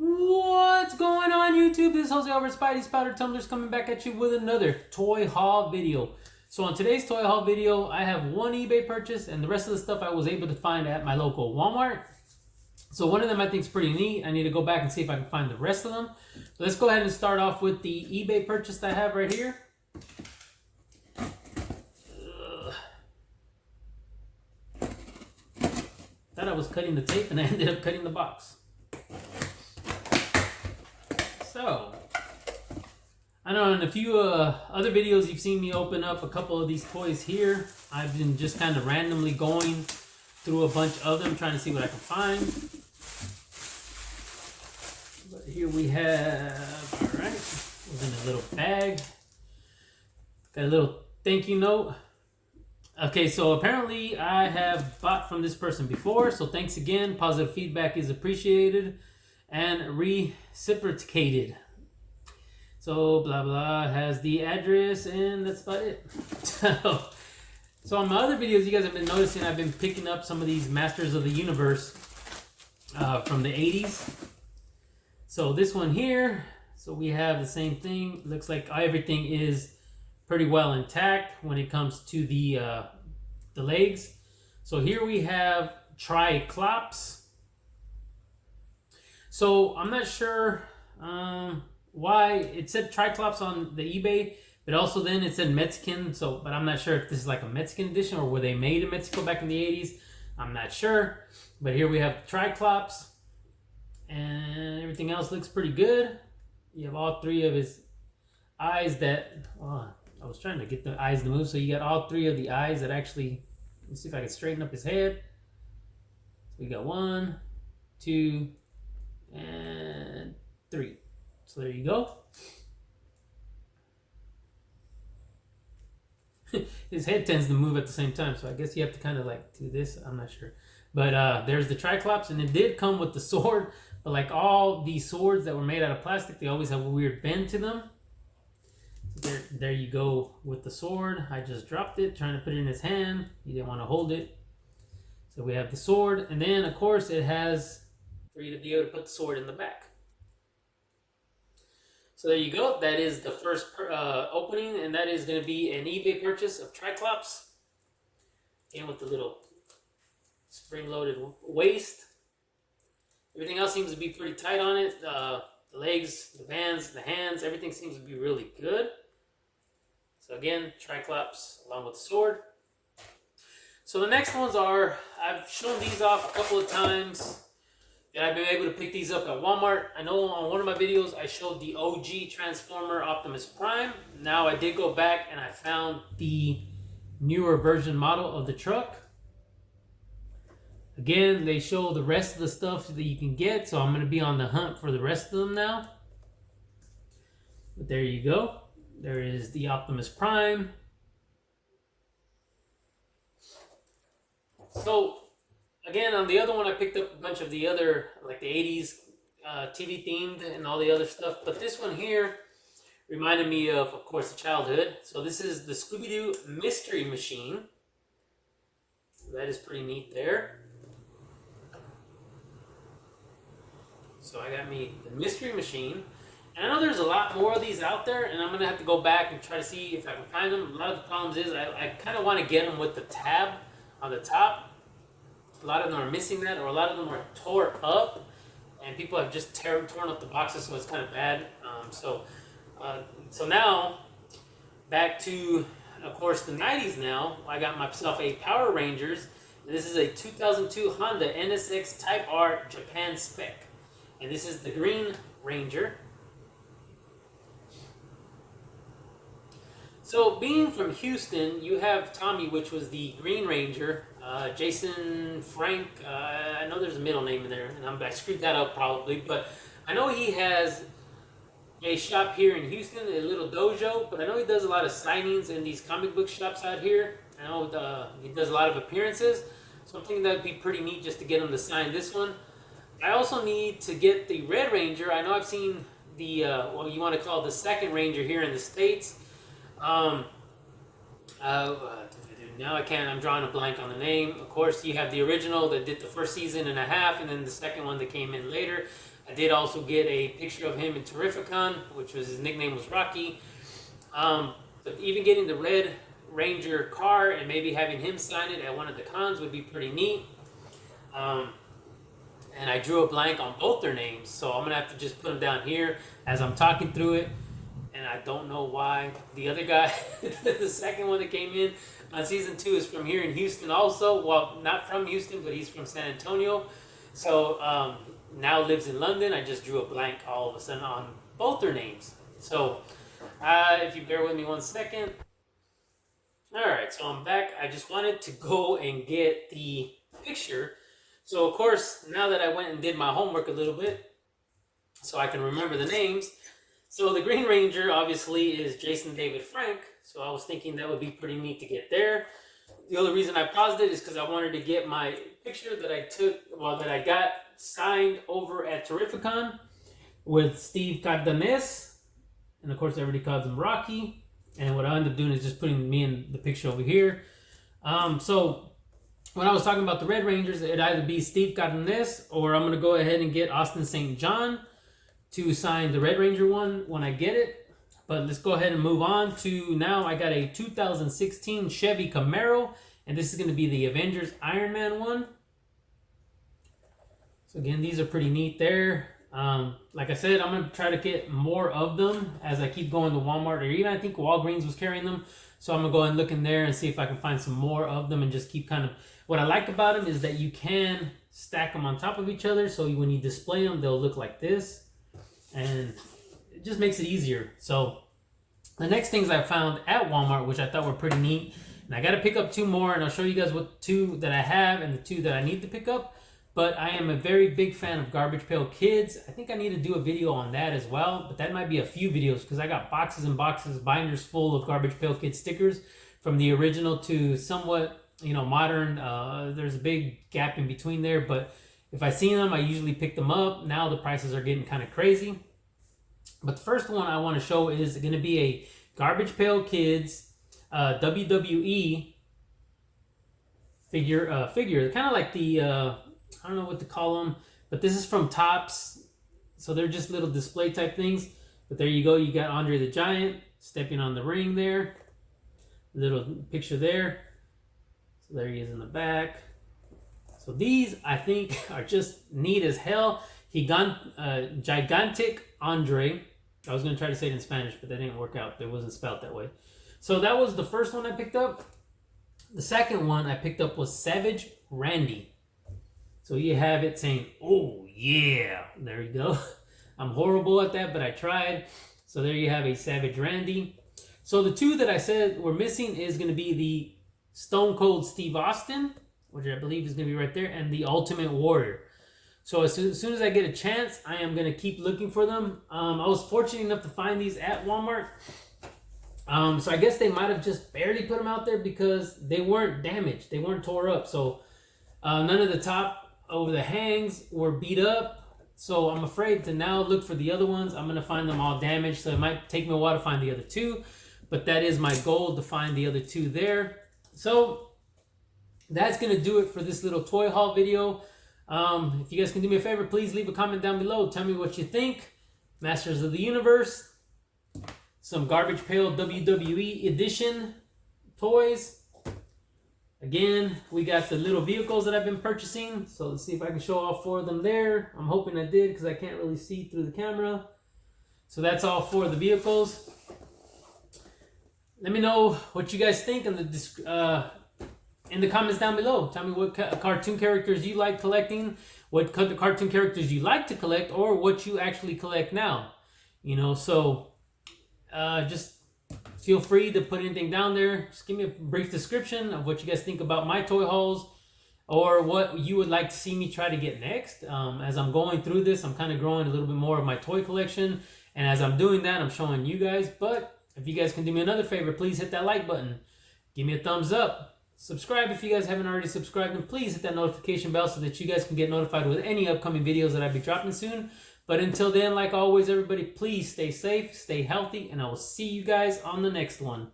What's going on, YouTube? This is Jose over Spidey Spouter Tumblers coming back at you with another toy haul video. So on today's toy haul video, I have one eBay purchase and the rest of the stuff I was able to find at my local Walmart. So one of them I think is pretty neat. I need to go back and see if I can find the rest of them. So let's go ahead and start off with the eBay purchase that I have right here. Thought I was cutting the tape and I ended up cutting the box. So, I know in a few other videos you've seen me open up a couple of these toys here. I've been just kind of randomly going through a bunch of them trying to see what I can find. But here we have, alright, it was in a little bag. Got a little thank you note. Okay, so apparently I have bought from this person before, so thanks again. Positive feedback is appreciated and reciprocated. So blah blah has the address and that's about it. So on my other videos you guys have been noticing I've been picking up some of these Masters of the Universe from the 80s. So this one here, so we have the same thing. Looks like everything is pretty well intact when it comes to the legs. So here we have Triclops. So I'm not sure why it said Triclops on the eBay, but also then it said Mexican. So, but I'm not sure if this is like a Mexican edition or were they made in Mexico back in the 80s. I'm not sure. But here we have Triclops, and everything else looks pretty good. You have all three of his eyes that. I was trying to get the eyes to move, so you got all three of the eyes that actually. Let's see if I can straighten up his head. So we got 1, 2, and 3. So there you go. His head tends to move at the same time, so I guess you have to kind of like do this. I'm not sure. But there's the Triclops, and it did come with the sword. But like all these swords that were made out of plastic, they always have a weird bend to them. So there you go with the sword. I just dropped it, trying to put it in his hand. He didn't want to hold it. So we have the sword, and then of course it has for you to be able to put the sword in the back. So there you go. That is the first opening, and that is going to be an eBay purchase of Triclops. Again with the little spring-loaded waist. Everything else seems to be pretty tight on it. The legs, the bands, the hands, everything seems to be really good. So again, Triclops along with the sword. So the next ones are, I've shown these off a couple of times. And I've been able to pick these up at Walmart. I know on one of my videos I showed the OG Transformer Optimus Prime. Now I did go back and I found the newer version model of the truck. Again, they show the rest of the stuff that you can get, so I'm going to be on the hunt for the rest of them now. But there you go. There is the Optimus Prime. So again, on the other one, I picked up a bunch of the other, like the 80s TV themed and all the other stuff. But this one here reminded me of course, childhood. So this is the Scooby-Doo Mystery Machine. So that is pretty neat there. So I got me the Mystery Machine. And I know there's a lot more of these out there, and I'm going to have to go back and try to see if I can find them. A lot of the problems is I kind of want to get them with the tab on the top. A lot of them are missing that, or a lot of them are tore up, and people have just torn up the boxes, so it's kind of bad. So now, back to, of course, the 90s now. I got myself a Power Rangers, and this is a 2002 Honda NSX Type R Japan spec. And this is the Green Ranger. So being from Houston, you have Tommy, which was the Green Ranger. Jason Frank, I know there's a middle name in there, and I screwed that up probably, but I know he has a shop here in Houston, a little dojo, but I know he does a lot of signings in these comic book shops out here. I know he does a lot of appearances, so I'm thinking that would be pretty neat just to get him to sign this one. I also need to get the Red Ranger. I know I've seen the, what you want to call the second Ranger here in the States. Now I can't, I'm drawing a blank on the name. Of course, you have the original that did the first season and a half, and then the second one that came in later. I did also get a picture of him in Terrificon, which was his nickname was Rocky. But even getting the Red Ranger car and maybe having him sign it at one of the cons would be pretty neat. And I drew a blank on both their names, so I'm going to have to just put them down here as I'm talking through it. And I don't know why. The other guy, the second one that came in on season 2 is from here in Houston also. Well, not from Houston, but he's from San Antonio. So now lives in London. I just drew a blank all of a sudden on both their names. So if you bear with me 1 second. Alright, so I'm back. I just wanted to go and get the picture. So of course, now that I went and did my homework a little bit, so I can remember the names. So the Green Ranger obviously is Jason David Frank. So I was thinking that would be pretty neat to get there. The only reason I paused it is because I wanted to get my picture that I took, well, that I got signed over at Terrificon with Steve Cardenas. And of course, everybody calls him Rocky. And what I ended up doing is just putting me in the picture over here. So when I was talking about the Red Rangers, it'd either be Steve Cardenas or I'm going to go ahead and get Austin St. John to sign the Red Ranger one when I get it. But let's go ahead and move on to now. I got a 2016 Chevy Camaro, and this is going to be the Avengers Iron Man one. So again, these are pretty neat there. Like I said, I'm going to try to get more of them as I keep going to Walmart, or even I think Walgreens was carrying them. So I'm going to go and look in there and see if I can find some more of them and just keep kind of... What I like about them is that you can stack them on top of each other. So when you display them, they'll look like this. And it just makes it easier. So the next things I found at Walmart, which I thought were pretty neat, and I got to pick up 2 more, and I'll show you guys what 2 that I have and the 2 that I need to pick up. But I am a very big fan of Garbage Pail Kids. I think I need to do a video on that as well, but that might be a few videos because I got boxes and boxes, binders full of Garbage Pail Kids stickers from the original to somewhat, modern. There's a big gap in between there, but if I see them, I usually pick them up. Now the prices are getting kind of crazy. But the first one I want to show is going to be a Garbage Pail Kids WWE figure. Kind of like the, I don't know what to call them, but this is from Topps. So they're just little display type things. But there you go. You got Andre the Giant stepping on the ring there. Little picture there. So there he is in the back. So these, I think, are just neat as hell. Gigantic Andre. I was going to try to say it in Spanish, but that didn't work out. It wasn't spelled that way. So that was the first one I picked up. The second one I picked up was Savage Randy. So you have it saying, oh, yeah. There you go. I'm horrible at that, but I tried. So there you have a Savage Randy. So the 2 that I said were missing is going to be the Stone Cold Steve Austin, which I believe is going to be right there, and the Ultimate Warrior. So as soon as I get a chance, I am going to keep looking for them. I was fortunate enough to find these at Walmart. So I guess they might have just barely put them out there because they weren't damaged. They weren't tore up. So none of the top over the hangs were beat up. So I'm afraid to now look for the other ones. I'm going to find them all damaged. So it might take me a while to find the other 2. But that is my goal, to find the other 2 there. So that's going to do it for this little toy haul video. If you guys can do me a favor, please leave a comment down below. Tell me what you think. Masters of the Universe. Some Garbage Pail WWE Edition toys. Again, we got the little vehicles that I've been purchasing. So let's see if I can show all 4 of them there. I'm hoping I did because I can't really see through the camera. So that's all 4 of the vehicles. Let me know what you guys think in the comments down below. Tell me what cartoon characters you like collecting, what cartoon characters you like to collect, or what you actually collect now. So just feel free to put anything down there. Just give me a brief description of what you guys think about my toy hauls, or what you would like to see me try to get next. As I'm going through this, I'm kind of growing a little bit more of my toy collection, and as I'm doing that, I'm showing you guys. But if you guys can do me another favor, please hit that like button. Give me a thumbs up. Subscribe if you guys haven't already subscribed, and please hit that notification bell so that you guys can get notified with any upcoming videos that I'll be dropping soon. But until then, like always, everybody, please stay safe, stay healthy, and I will see you guys on the next one.